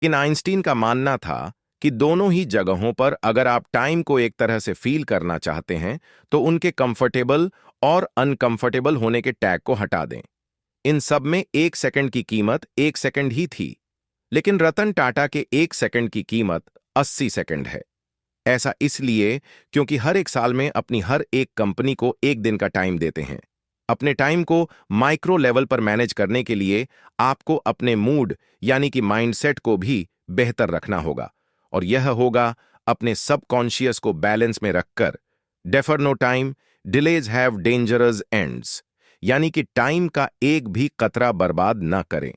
इन Einstein का मानना था कि दोनों ही जगहों पर अगर आप टाइम को एक तरह से फील करना चाहते हैं तो उनके कंफर्टेबल और अनकंफर्टेबल होने के टैग को हटा दें। इन सब में 1 सेकंड की कीमत 1 सेकंड ही थी, लेकिन रतन टाटा के 1 सेकंड की कीमत 80 सेकंड है। ऐसा इसलिए क्योंकि हर एक साल में अपनी हर एक कंपनी को एक दिन का टाइम देते हैं। अपने टाइम को माइक्रो लेवल पर मैनेज करने के लिए आपको अपने मूड यानी कि माइंडसेट को भी बेहतर रखना होगा, और यह होगा अपने सबकॉन्शियस को बैलेंस में रखकर। Defer no time, delays have dangerous ends, यानी कि टाइम का एक भी कतरा बर्बाद ना करें,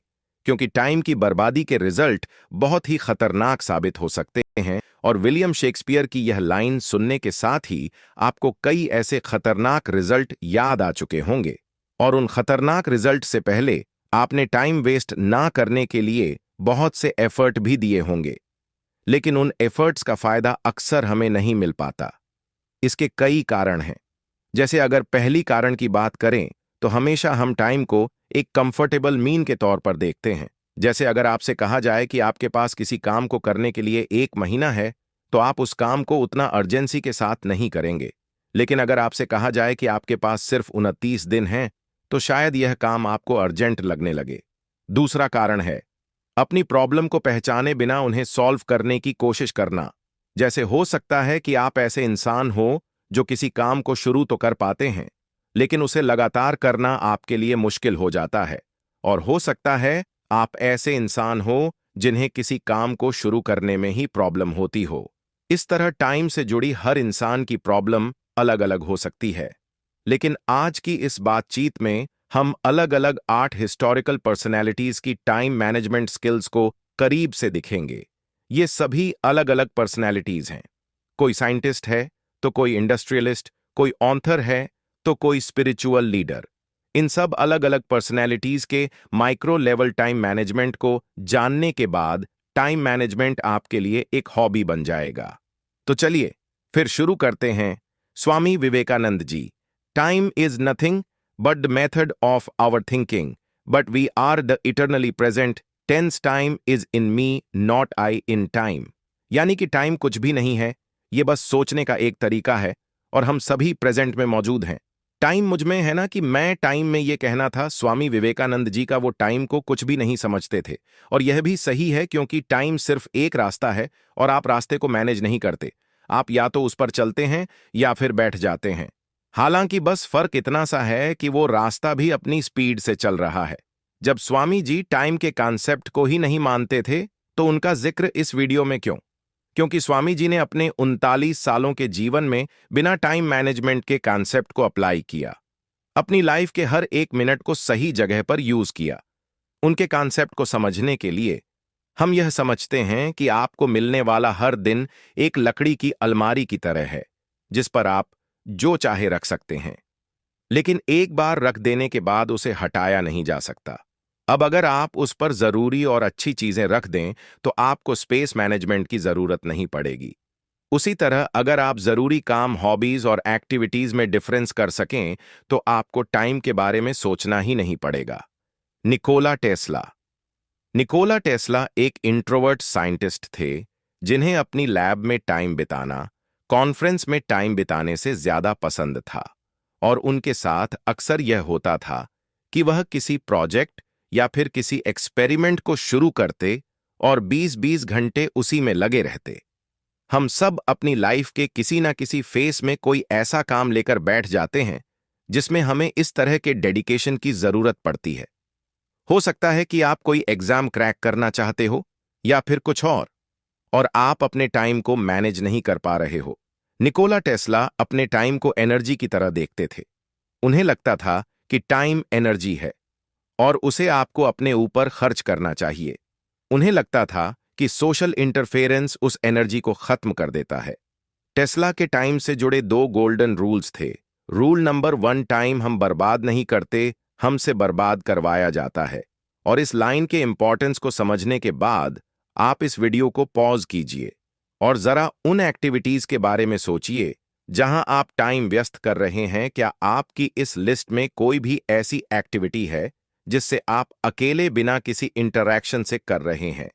क्योंकि टाइम की बर्बादी के रिजल्ट बहुत ही खतरनाक साबित हो सकते हैं। और विलियम शेक्सपियर की यह लाइन सुनने के साथ ही आपको कई ऐसे खतरनाक रिजल्ट याद आ चुके होंगे, और उन खतरनाक रिजल्ट से पहले आपने टाइम वेस्ट ना करने के लिए बहुत से एफर्ट भी दिए होंगे, लेकिन उन एफर्ट्स का फायदा अक्सर हमें नहीं मिल पाता। इसके कई कारण हैं। जैसे अगर पहली कारण की बात करें तो हमेशा हम टाइम को एक कंफर्टेबल मीन के तौर पर देखते हैं। जैसे अगर आपसे कहा जाए कि आपके पास किसी काम को करने के लिए 1 महीना है, तो आप उस काम को उतना अर्जेंसी के साथ नहीं करेंगे। लेकिन अगर आपसे कहा जाए कि आपके पास सिर्फ 29 दिन हैं, तो शायद यह काम आपको अर्जेंट लगने लगे। दूसरा कारण है अपनी प्रॉब्लम को पहचाने बिना उन्हें सॉल्व करने की कोशिश करना। जैसे हो सकता है कि आप ऐसे इंसान हो जो किसी काम को शुरू तो कर पाते हैं, लेकिन उसे लगातार करना आपके लिए मुश्किल हो जाता है। और हो सकता है आप ऐसे इंसान हो जिन्हें किसी काम को शुरू करने में ही प्रॉब्लम होती हो। इस तरह टाइम से जुड़ी हर इंसान की प्रॉब्लम अलग अलग हो सकती है। लेकिन आज की इस बातचीत में हम अलग अलग 8 हिस्टोरिकल पर्सनैलिटीज की टाइम मैनेजमेंट स्किल्स को करीब से दिखेंगे। ये सभी अलग अलग पर्सनैलिटीज हैं। कोई साइंटिस्ट है, तो कोई इंडस्ट्रियलिस्ट, कोई ऑथर है, तो कोई स्पिरिचुअल लीडर। इन सब अलग अलग पर्सनैलिटीज के माइक्रो लेवल टाइम मैनेजमेंट को जानने के बाद टाइम मैनेजमेंट आपके लिए एक हॉबी बन जाएगा। तो चलिए फिर शुरू करते हैं। Swami Vivekanand ji, time is nothing but the method of our thinking, but we are the eternally present, tense time is in me, not I in time। यानी कि टाइम कुछ भी नहीं है, ये बस सोचने का एक तरीका है, और हम सभी प्रेजेंट में मौजूद हैं। टाइम मुझ में है ना कि मैं टाइम में ये कहना था। स्वामी विवेकानंद जी का वो टाइम को कुछ भी नहीं समझते थे, और यह भी सही है क्योंकि टाइम सिर्फ एक रास्ता है और आप रास्ते को मैनेज नहीं करते। आप या तो उस पर चलते हैं या फिर बैठ जाते हैं। हालांकि बस फर्क इतना सा है कि वो रास्ता भी अपनी स्पीड से चल रहा है। जब स्वामी जी टाइम के कॉन्सेप्ट को ही नहीं मानते थे, तो उनका जिक्र इस वीडियो में क्यों? क्योंकि स्वामी जी ने अपने 39 सालों के जीवन में बिना टाइम मैनेजमेंट के कॉन्सेप्ट को अप्लाई किया। अपनी लाइफ के हर एक मिनट को सही जगह पर यूज किया। उनके कॉन्सेप्ट को समझने के लिए हम यह समझते हैं कि आपको मिलने वाला हर दिन एक लकड़ी की अलमारी की तरह है, जिस पर आप जो चाहे रख सकते हैं, लेकिन एक बार रख देने के बाद उसे हटाया नहीं जा सकता। अब अगर आप उस पर जरूरी और अच्छी चीजें रख दें तो आपको स्पेस मैनेजमेंट की जरूरत नहीं पड़ेगी। उसी तरह अगर आप जरूरी काम, हॉबीज और एक्टिविटीज में डिफरेंस कर सकें तो आपको टाइम के बारे में सोचना ही नहीं पड़ेगा। Nikola Tesla. निकोला टेस्ला एक इंट्रोवर्ट साइंटिस्ट थे जिन्हें अपनी लैब में टाइम बिताना कॉन्फ्रेंस में टाइम बिताने से ज्यादा पसंद था, और उनके साथ अक्सर यह होता था कि वह किसी प्रोजेक्ट या फिर किसी एक्सपेरिमेंट को शुरू करते और 20-20 घंटे उसी में लगे रहते। हम सब अपनी लाइफ के किसी ना किसी फेस में कोई ऐसा काम लेकर बैठ जाते हैं जिसमें हमें इस तरह के डेडिकेशन की जरूरत पड़ती है। हो सकता है कि आप कोई एग्जाम क्रैक करना चाहते हो या फिर कुछ और आप अपने टाइम को मैनेज नहीं कर पा रहे हो। निकोला टेस्ला अपने टाइम को एनर्जी की तरह देखते थे। उन्हें लगता था कि टाइम एनर्जी है और उसे आपको अपने ऊपर खर्च करना चाहिए। उन्हें लगता था कि सोशल इंटरफेरेंस उस एनर्जी को खत्म कर देता है। टेस्ला के टाइम से जुड़े 2 गोल्डन रूल्स थे। रूल नंबर 1, टाइम हम बर्बाद नहीं करते, हमसे बर्बाद करवाया जाता है। और इस लाइन के इंपॉर्टेंस को समझने के बाद आप इस वीडियो को पॉज कीजिए और जरा उन एक्टिविटीज के बारे में सोचिए जहां आप टाइम व्यस्त कर रहे हैं। क्या आपकी इस लिस्ट में कोई भी ऐसी एक्टिविटी है जिससे आप अकेले बिना किसी इंटरैक्शन से कर रहे हैं?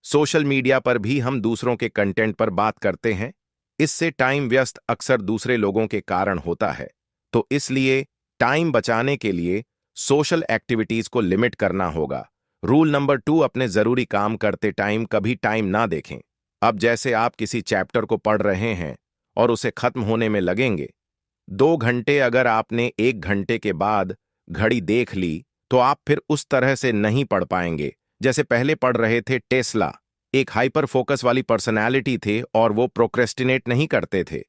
सोशल मीडिया पर भी हम दूसरों के कंटेंट पर बात करते हैं। इससे टाइम व्यस्त अक्सर दूसरे लोगों के कारण होता है। तो इसलिए टाइम बचाने के लिए सोशल एक्टिविटीज को लिमिट करना होगा। रूल नंबर 2, अपने जरूरी काम करते टाइम कभी टाइम ना देखें। अब जैसे आप किसी चैप्टर को पढ़ रहे हैं और उसे खत्म होने में लगेंगे 2 घंटे, अगर आपने 1 घंटे के बाद घड़ी देख ली तो आप फिर उस तरह से नहीं पढ़ पाएंगे जैसे पहले पढ़ रहे थे। टेस्ला एक हाइपर फोकस वाली पर्सनैलिटी थे और वो प्रोक्रेस्टिनेट नहीं करते थे।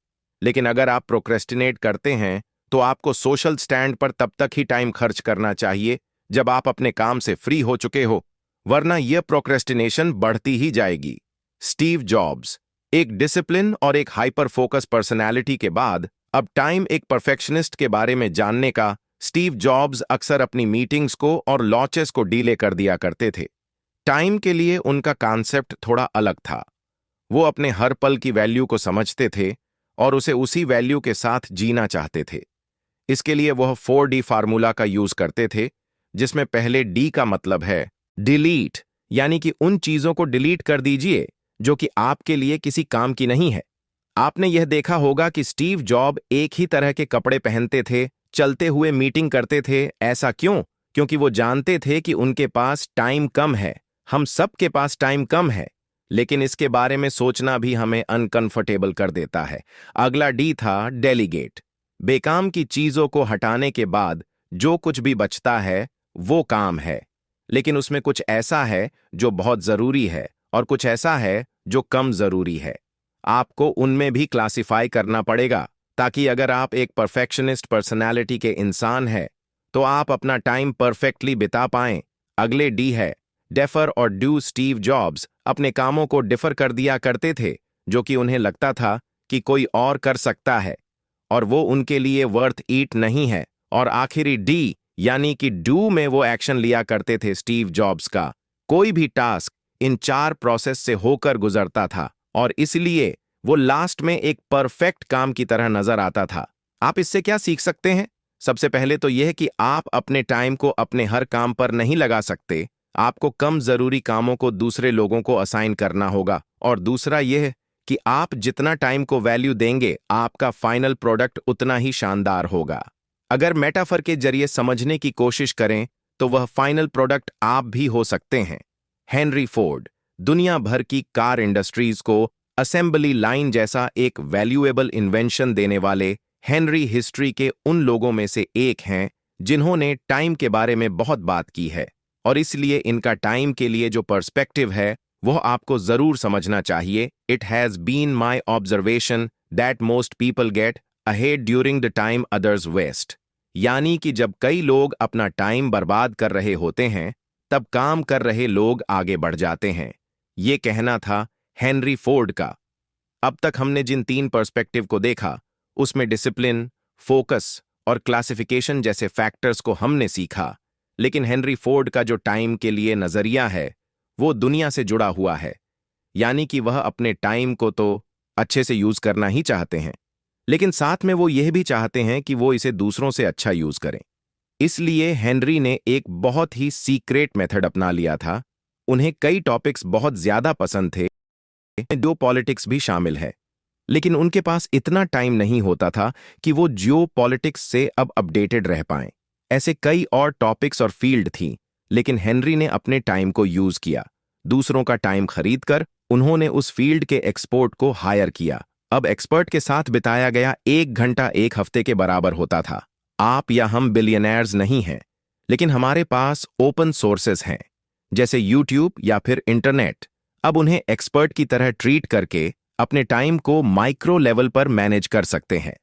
लेकिन अगर आप प्रोक्रेस्टिनेट करते हैं तो आपको सोशल स्टैंड पर तब तक ही टाइम खर्च करना चाहिए जब आप अपने काम से फ्री हो चुके हो, वरना यह प्रोक्रेस्टिनेशन बढ़ती ही जाएगी। स्टीव जॉब्स एक डिसिप्लिन और एक हाइपर फोकस पर्सनैलिटी के बाद अब टाइम एक परफेक्शनिस्ट के बारे में जानने का। स्टीव जॉब्स अक्सर अपनी मीटिंग्स को और लॉन्चेस को डीले कर दिया करते थे। टाइम के लिए उनका कॉन्सेप्ट थोड़ा अलग था। वो अपने हर पल की वैल्यू को समझते थे और उसे उसी वैल्यू के साथ जीना चाहते थे। इसके लिए वह 4D फार्मूला का यूज करते थे, जिसमें पहले डी का मतलब है डिलीट, यानी कि उन चीजों को डिलीट कर दीजिए जो कि आपके लिए किसी काम की नहीं है। आपने यह देखा होगा कि स्टीव जॉब एक ही तरह के कपड़े पहनते थे, चलते हुए मीटिंग करते थे। ऐसा क्यों? क्योंकि वो जानते थे कि उनके पास टाइम कम है। हम सब के पास टाइम कम है, लेकिन इसके बारे में सोचना भी हमें अनकंफर्टेबल कर देता है। अगला डी था डेलीगेट। बेकाम की चीजों को हटाने के बाद जो कुछ भी बचता है वो काम है, लेकिन उसमें कुछ ऐसा है जो बहुत जरूरी है और कुछ ऐसा है जो कम जरूरी है। आपको उनमें भी क्लासिफाई करना पड़ेगा, ताकि अगर आप एक परफेक्शनिस्ट पर्सनालिटी के इंसान हैं तो आप अपना टाइम परफेक्टली बिता पाएं। अगले डी है डेफर और डू। स्टीव जॉब्स अपने कामों को डिफर कर दिया करते थे जो कि उन्हें लगता था कि कोई और कर सकता है और वो उनके लिए वर्थ ईट नहीं है। और आखिरी डी यानी कि डू में वो एक्शन लिया करते थे। स्टीव जॉब्स का कोई भी टास्क इन 4 प्रोसेस से होकर गुजरता था और इसलिए वो लास्ट में एक परफेक्ट काम की तरह नजर आता था। आप इससे क्या सीख सकते हैं? सबसे पहले तो यह कि आप अपने टाइम को अपने हर काम पर नहीं लगा सकते। आपको कम जरूरी कामों को दूसरे लोगों को असाइन करना होगा। और दूसरा यह कि आप जितना टाइम को वैल्यू देंगे, आपका फाइनल प्रोडक्ट उतना ही शानदार होगा। अगर मेटाफर के जरिए समझने की कोशिश करें तो वह फाइनल प्रोडक्ट आप भी हो सकते हैं। हेनरी फोर्ड दुनिया भर की कार इंडस्ट्रीज को असेंबली लाइन जैसा एक वैल्यूएबल इन्वेंशन देने वाले हेनरी हिस्ट्री के उन लोगों में से एक हैं जिन्होंने टाइम के बारे में बहुत बात की है, और इसलिए इनका टाइम के लिए जो पर्सपेक्टिव है वह आपको जरूर समझना चाहिए। It has been my observation that most people get ahead during the time others waste. यानी कि जब कई लोग अपना टाइम बर्बाद कर रहे होते हैं तब काम कर रहे लोग आगे बढ़ जाते हैं। ये कहना था हेनरी फोर्ड का। अब तक हमने जिन 3 पर्सपेक्टिव को देखा उसमें डिसिप्लिन, फोकस और क्लासिफिकेशन जैसे फैक्टर्स को हमने सीखा, लेकिन हेनरी फोर्ड का जो टाइम के लिए नजरिया है वो दुनिया से जुड़ा हुआ है। यानी कि वह अपने टाइम को तो अच्छे से यूज करना ही चाहते हैं, लेकिन साथ में वो यह भी चाहते हैं कि वो इसे दूसरों से अच्छा यूज करें। इसलिए हेनरी ने एक बहुत ही सीक्रेट मेथड अपना लिया था। उन्हें कई टॉपिक्स बहुत ज्यादा पसंद थे, जो पॉलिटिक्स भी शामिल है, लेकिन उनके पास इतना टाइम नहीं होता था कि वो जियो पॉलिटिक्स से अब अपडेटेड रह पाएं। ऐसे कई और टॉपिक्स और फील्ड थी, लेकिन हेनरी ने अपने टाइम को यूज किया। दूसरों का टाइम खरीदकर उन्होंने उस फील्ड के एक्सपर्ट को हायर किया। अब एक्सपर्ट के साथ बिताया गया 1 घंटा 1 हफ्ते के बराबर होता था। आप या हम बिलियनर्स नहीं हैं, लेकिन हमारे पास ओपन सोर्सेज हैं जैसे यूट्यूब या फिर इंटरनेट। अब उन्हें एक्सपर्ट की तरह ट्रीट करके अपने टाइम को माइक्रो लेवल पर मैनेज कर सकते हैं।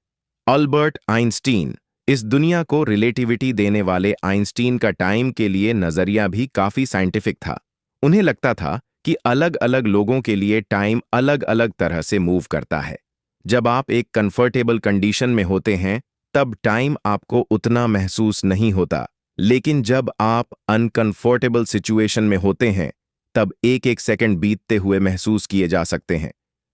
अल्बर्ट आइंस्टीन, इस दुनिया को रिलेटिविटी देने वाले आइंस्टीन का टाइम के लिए नजरिया भी काफी साइंटिफिक था। उन्हें लगता था कि अलग अलग लोगों के लिए टाइम अलग अलग तरह से मूव करता है। जब आप एक कंफर्टेबल कंडीशन में होते हैं तब टाइम आपको उतना महसूस नहीं होता, लेकिन जब आप अनकंफर्टेबल सिचुएशन में होते हैं तब एक एक सेकंड बीतते हुए महसूस किए जा सकते हैं।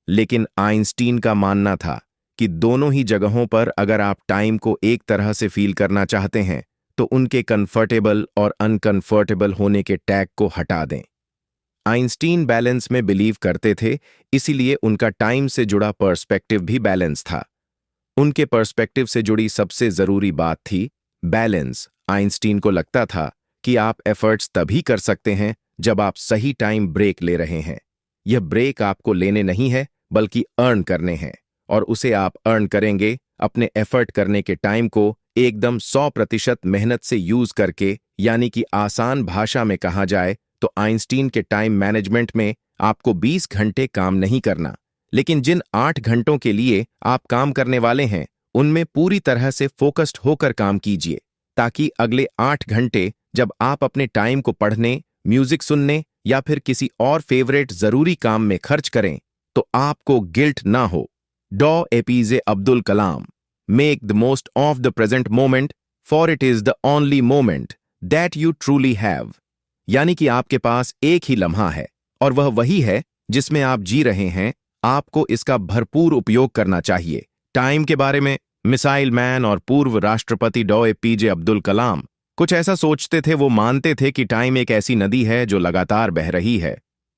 लेकिन आइंस्टीन का मानना था कि दोनों ही जगहों पर अगर आप टाइम को एक तरह से फील करना चाहते हैं तो उनके कंफर्टेबल और अनकंफर्टेबल होने के टैग को हटा दें। आइंस्टीन बैलेंस में बिलीव करते थे, इसीलिए उनका टाइम से जुड़ा पर्सपेक्टिव भी बैलेंस था। उनके पर्सपेक्टिव से जुड़ी सबसे जरूरी बात थी बैलेंस। आइंस्टीन को लगता था कि आप एफर्ट्स तभी कर सकते हैं जब आप सही टाइम ब्रेक ले रहे हैं। यह ब्रेक आपको लेने नहीं है, बल्कि अर्न करने हैं, और उसे आप अर्न करेंगे अपने एफर्ट करने के टाइम को एकदम 100% मेहनत से यूज करके। यानी कि आसान भाषा में कहा जाए तो आइंस्टीन के टाइम मैनेजमेंट में आपको 20 घंटे काम नहीं करना, लेकिन जिन 8 घंटों के लिए आप काम करने वाले हैं उनमें पूरी तरह से फोकस्ड होकर काम कीजिए, ताकि अगले 8 घंटे जब आप अपने टाइम को पढ़ने, म्यूजिक सुनने या फिर किसी और फेवरेट जरूरी काम में खर्च करें तो आपको गिल्ट ना हो। डॉ APJ Abdul Kalam, make the most of the present moment, for it is the only moment that you truly have. यानी कि आपके पास एक ही लम्हा है और वह वही है जिसमें आप जी रहे हैं। आपको इसका भरपूर उपयोग करना चाहिए। टाइम के बारे में मिसाइल मैन और पूर्व राष्ट्रपति डॉ एपीजे अब्दुल कलाम कुछ ऐसा सोचते थे। वो मानते थे कि टाइम एक ऐसी नदी है जो लगातार बह रही है,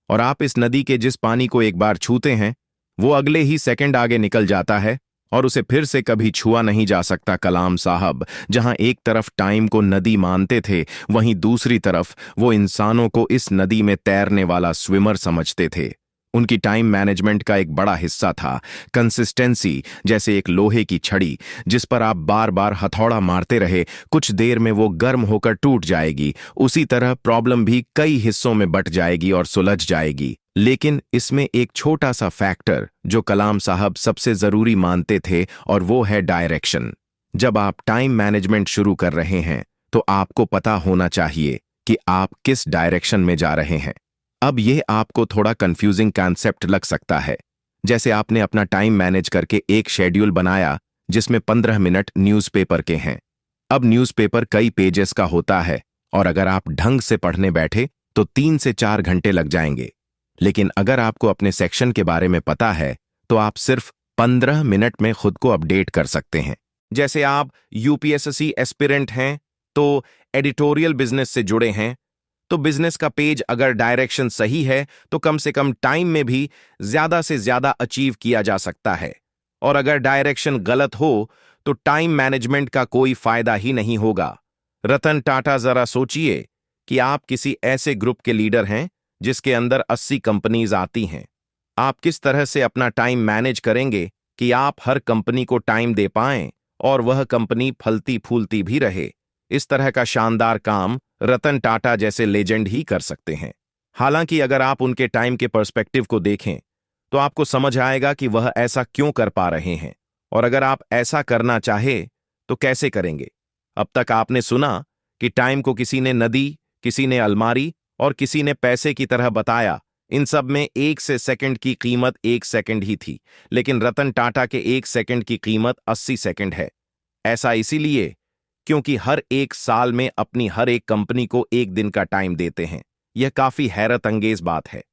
और आप इस नदी के जिस पानी को एक बार छूते हैं वो अगले ही सेकंड आगे निकल जाता है और उसे फिर से कभी छुआ नहीं जा सकता। कलाम साहब जहां एक तरफ टाइम को नदी मानते थे, वहीं दूसरी तरफ वो इंसानों को इस नदी में तैरने वाला स्विमर समझते थे। उनकी टाइम मैनेजमेंट का एक बड़ा हिस्सा था कंसिस्टेंसी। जैसे एक लोहे की छड़ी जिस पर आप बार बार हथौड़ा मारते रहे, कुछ देर में वो गर्म होकर टूट जाएगी। उसी तरह प्रॉब्लम भी कई हिस्सों में बट जाएगी और सुलझ जाएगी। लेकिन इसमें एक छोटा सा फैक्टर जो कलाम साहब सबसे जरूरी मानते थे, और वो है डायरेक्शन। जब आप टाइम मैनेजमेंट शुरू कर रहे हैं तो आपको पता होना चाहिए कि आप किस डायरेक्शन में जा रहे हैं। अब यह आपको थोड़ा कंफ्यूजिंग कॉन्सेप्ट लग सकता है। जैसे आपने अपना टाइम मैनेज करके एक शेड्यूल बनाया जिसमें 15 मिनट न्यूज़पेपर के हैं। अब न्यूज़पेपर कई पेजेस का होता है, और अगर आप ढंग से पढ़ने बैठे तो 3 से 4 घंटे लग जाएंगे। लेकिन अगर आपको अपने सेक्शन के बारे में पता है तो आप सिर्फ 15 मिनट में खुद को अपडेट कर सकते हैं। जैसे आप यूपीएससी एस्पिरेंट हैं तो एडिटोरियल बिजनेस से जुड़े हैं, तो बिजनेस का पेज अगर डायरेक्शन सही है तो कम से कम टाइम में भी ज्यादा से ज्यादा अचीव किया जा सकता है। और अगर डायरेक्शन गलत हो तो टाइम मैनेजमेंट का कोई फायदा ही नहीं होगा। रतन टाटा, जरा सोचिए कि आप किसी ऐसे ग्रुप के लीडर हैं जिसके अंदर 80 कंपनीज आती हैं। आप किस तरह से अपना टाइम मैनेज करेंगे कि आप हर कंपनी को टाइम दे पाएं और वह कंपनी फलती फूलती भी रहे। इस तरह का शानदार काम रतन टाटा जैसे लेजेंड ही कर सकते हैं। हालांकि अगर आप उनके टाइम के पर्सपेक्टिव को देखें तो आपको समझ आएगा कि वह ऐसा क्यों कर पा रहे हैं, और अगर आप ऐसा करना चाहे तो कैसे करेंगे। अब तक आपने सुना कि टाइम को किसी ने नदी, किसी ने अलमारी और किसी ने पैसे की तरह बताया। इन सब में 1 से सेकंड की कीमत 1 सेकंड ही थी, लेकिन रतन टाटा के 1 सेकंड की कीमत 80 सेकंड है। ऐसा इसीलिए क्योंकि हर एक साल में अपनी हर एक कंपनी को 1 दिन का टाइम देते हैं। यह काफी हैरत अंगेज बात है,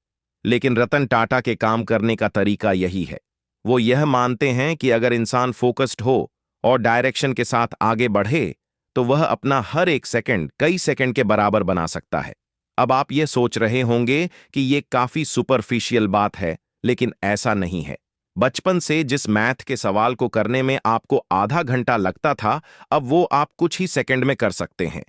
लेकिन रतन टाटा के काम करने का तरीका यही है। वो यह मानते हैं कि अगर इंसान फोकस्ड हो और डायरेक्शन के साथ आगे बढ़े तो वह अपना हर एक सेकंड कई सेकंड के बराबर बना सकता है। अब आप ये सोच रहे होंगे कि ये काफी सुपरफिशियल बात है, लेकिन ऐसा नहीं है। बचपन से जिस मैथ के सवाल को करने में आपको आधा घंटा लगता था, अब वो आप कुछ ही सेकंड में कर सकते हैं।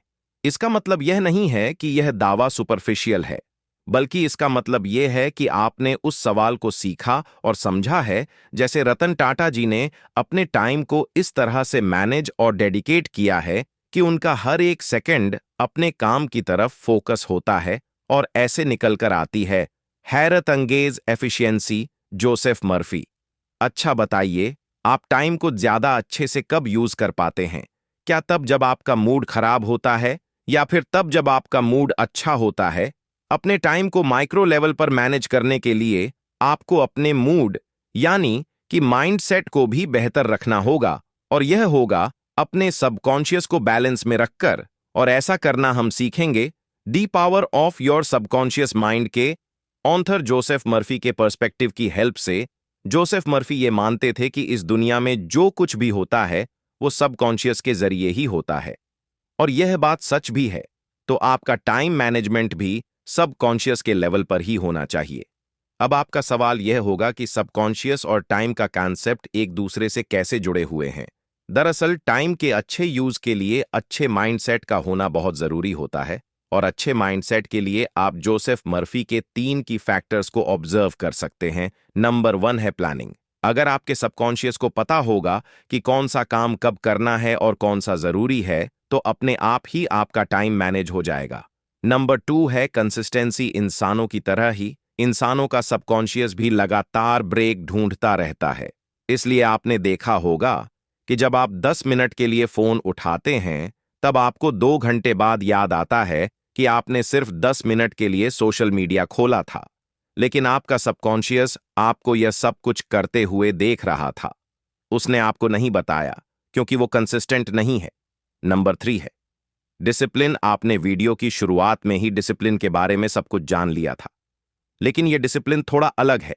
इसका मतलब यह नहीं है कि यह दावा सुपरफिशियल है, बल्कि इसका मतलब यह है कि आपने उस सवाल को सीखा और समझा है। जैसे रतन टाटा जी ने अपने टाइम को इस तरह से मैनेज और डेडिकेट किया है कि उनका हर एक सेकंड अपने काम की तरफ फोकस होता है, और ऐसे निकलकर आती है हैरत अंगेज एफिशिएंसी। जोसेफ मर्फी, अच्छा बताइए, आप टाइम को ज्यादा अच्छे से कब यूज कर पाते हैं? क्या तब जब आपका मूड खराब होता है, या फिर तब जब आपका मूड अच्छा होता है? अपने टाइम को माइक्रो लेवल पर मैनेज करने के लिए आपको अपने मूड यानी कि माइंडसेट को भी बेहतर रखना होगा, और यह होगा अपने सबकॉन्शियस को बैलेंस में रखकर। और ऐसा करना हम सीखेंगे the power of your subconscious mind के ऑथर जोसेफ मर्फी के पर्सपेक्टिव की हेल्प से। जोसेफ मर्फी ये मानते थे कि इस दुनिया में जो कुछ भी होता है वो सबकॉन्शियस के जरिए ही होता है, और यह बात सच भी है। तो आपका टाइम मैनेजमेंट भी सबकॉन्शियस के लेवल पर ही होना चाहिए। अब आपका सवाल यह होगा कि सबकॉन्शियस और टाइम का कॉन्सेप्ट एक दूसरे से कैसे जुड़े हुए हैं। दरअसल टाइम के अच्छे यूज के लिए अच्छे माइंडसेट का होना बहुत जरूरी होता है, और अच्छे माइंडसेट के लिए आप जोसेफ मर्फी के 3 की फैक्टर्स को ऑब्जर्व कर सकते हैं। नंबर 1 है प्लानिंग। अगर आपके सबकॉन्शियस को पता होगा कि कौन सा काम कब करना है और कौन सा जरूरी है, तो अपने आप ही आपका टाइम मैनेज हो जाएगा। नंबर 2 है कंसिस्टेंसी। इंसानों की तरह ही इंसानों का सबकॉन्शियस भी लगातार ब्रेक ढूंढता रहता है। इसलिए आपने देखा होगा कि जब आप 10 मिनट के लिए फोन उठाते हैं, तब आपको 2 घंटे बाद याद आता है कि आपने सिर्फ 10 मिनट के लिए सोशल मीडिया खोला था। लेकिन आपका सबकॉन्शियस आपको यह सब कुछ करते हुए देख रहा था। उसने आपको नहीं बताया क्योंकि वो कंसिस्टेंट नहीं है। नंबर 3 है डिसिप्लिन। आपने वीडियो की शुरुआत में ही डिसिप्लिन के बारे में सब कुछ जान लिया था, लेकिन यह डिसिप्लिन थोड़ा अलग है।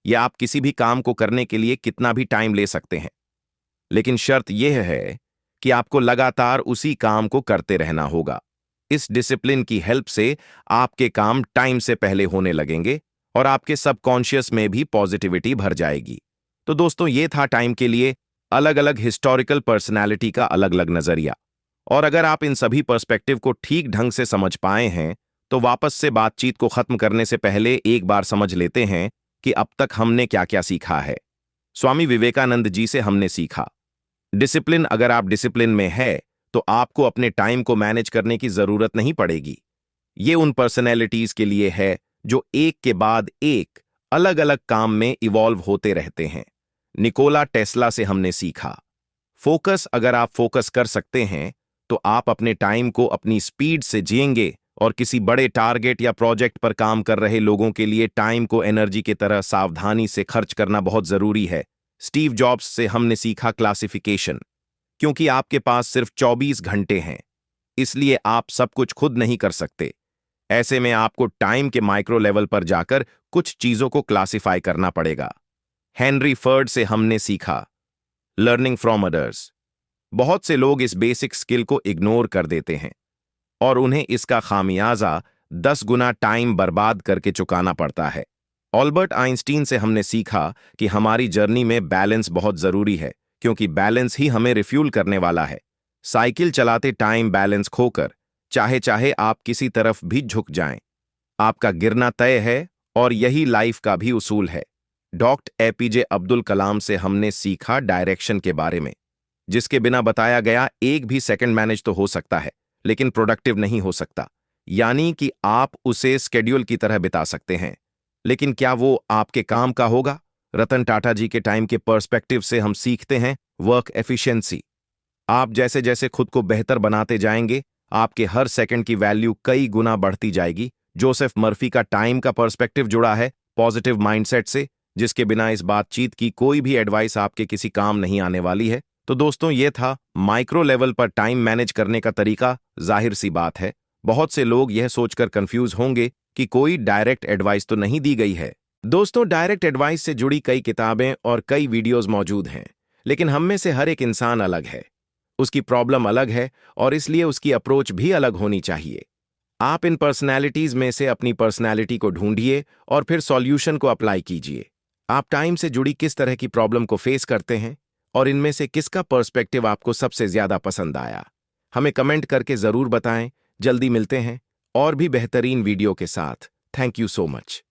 यह आप किसी भी काम को करने के लिए कितना भी टाइम ले सकते हैं, लेकिन शर्त यह है कि आपको लगातार उसी काम को करते रहना होगा। इस डिसिप्लिन की हेल्प से आपके काम टाइम से पहले होने लगेंगे और आपके सबकॉन्शियस में भी पॉजिटिविटी भर जाएगी। तो दोस्तों, ये था टाइम के लिए अलग अलग हिस्टोरिकल पर्सनैलिटी का अलग अलग नजरिया। और अगर आप इन सभी पर्सपेक्टिव को ठीक ढंग से समझ पाए हैं, तो वापस से बातचीत को खत्म करने से पहले एक बार समझ लेते हैं कि अब तक हमने क्या क्या सीखा है। स्वामी विवेकानंद जी से हमने सीखा, डिसिप्लिन। अगर आप डिसिप्लिन में है तो आपको अपने टाइम को मैनेज करने की जरूरत नहीं पड़ेगी। ये उन पर्सनैलिटीज के लिए है जो एक के बाद एक अलग अलग काम में इवॉल्व होते रहते हैं। निकोला टेस्ला से हमने सीखा, फोकस। अगर आप फोकस कर सकते हैं तो आप अपने टाइम को अपनी स्पीड से जिएंगे, और किसी बड़े टारगेट या प्रोजेक्ट पर काम कर रहे लोगों के लिए टाइम को एनर्जी की तरह सावधानी से खर्च करना बहुत जरूरी है। स्टीव जॉब्स से हमने सीखा क्लासिफिकेशन। क्योंकि आपके पास सिर्फ 24 घंटे हैं, इसलिए आप सब कुछ खुद नहीं कर सकते। ऐसे में आपको टाइम के माइक्रो लेवल पर जाकर कुछ चीजों को क्लासिफाई करना पड़ेगा। हेनरी फोर्ड से हमने सीखा, लर्निंग फ्रॉम अदर्स। बहुत से लोग इस बेसिक स्किल को इग्नोर कर देते हैं और उन्हें इसका खामियाजा 10 गुना टाइम बर्बाद करके चुकाना पड़ता है। ऑल्बर्ट आइंस्टीन से हमने सीखा कि हमारी जर्नी में बैलेंस बहुत जरूरी है, क्योंकि बैलेंस ही हमें रिफ्यूल करने वाला है। साइकिल चलाते टाइम बैलेंस खोकर चाहे चाहे आप किसी तरफ भी झुक जाएं, आपका गिरना तय है, और यही लाइफ का भी उसूल है। डॉक्टर एपीजे अब्दुल कलाम से हमने सीखा डायरेक्शन के बारे में, जिसके बिना बताया गया एक भी सेकंड मैनेज तो हो सकता है, लेकिन प्रोडक्टिव नहीं हो सकता। यानी कि आप उसे स्केड्यूल की तरह बिता सकते हैं, लेकिन क्या वो आपके काम का होगा? रतन टाटा जी के टाइम के पर्सपेक्टिव से हम सीखते हैं वर्क एफिशिएंसी। आप जैसे जैसे खुद को बेहतर बनाते जाएंगे, आपके हर सेकंड की वैल्यू कई गुना बढ़ती जाएगी। जोसेफ मर्फी का टाइम का पर्सपेक्टिव जुड़ा है पॉजिटिव माइंडसेट से, जिसके बिना इस बातचीत की कोई भी एडवाइस आपके किसी काम नहीं आने वाली है। तो दोस्तों, ये था माइक्रो लेवल पर टाइम मैनेज करने का तरीका। जाहिर सी बात है, बहुत से लोग यह सोचकर कंफ्यूज होंगे कि कोई डायरेक्ट एडवाइस तो नहीं दी गई है। दोस्तों, डायरेक्ट एडवाइस से जुड़ी कई किताबें और कई वीडियोस मौजूद हैं, लेकिन हम में से हर एक इंसान अलग है, उसकी प्रॉब्लम अलग है, और इसलिए उसकी अप्रोच भी अलग होनी चाहिए। आप इन पर्सनैलिटीज में से अपनी पर्सनैलिटी को ढूंढिए और फिर सॉल्यूशन को अप्लाई कीजिए। आप टाइम से जुड़ी किस तरह की प्रॉब्लम को फेस करते हैं, और इनमें से किसका पर्सपेक्टिव आपको सबसे ज्यादा पसंद आया? हमें कमेंट करके जरूर बताएं। जल्दी मिलते हैं और भी बेहतरीन वीडियो के साथ। Thank you so much.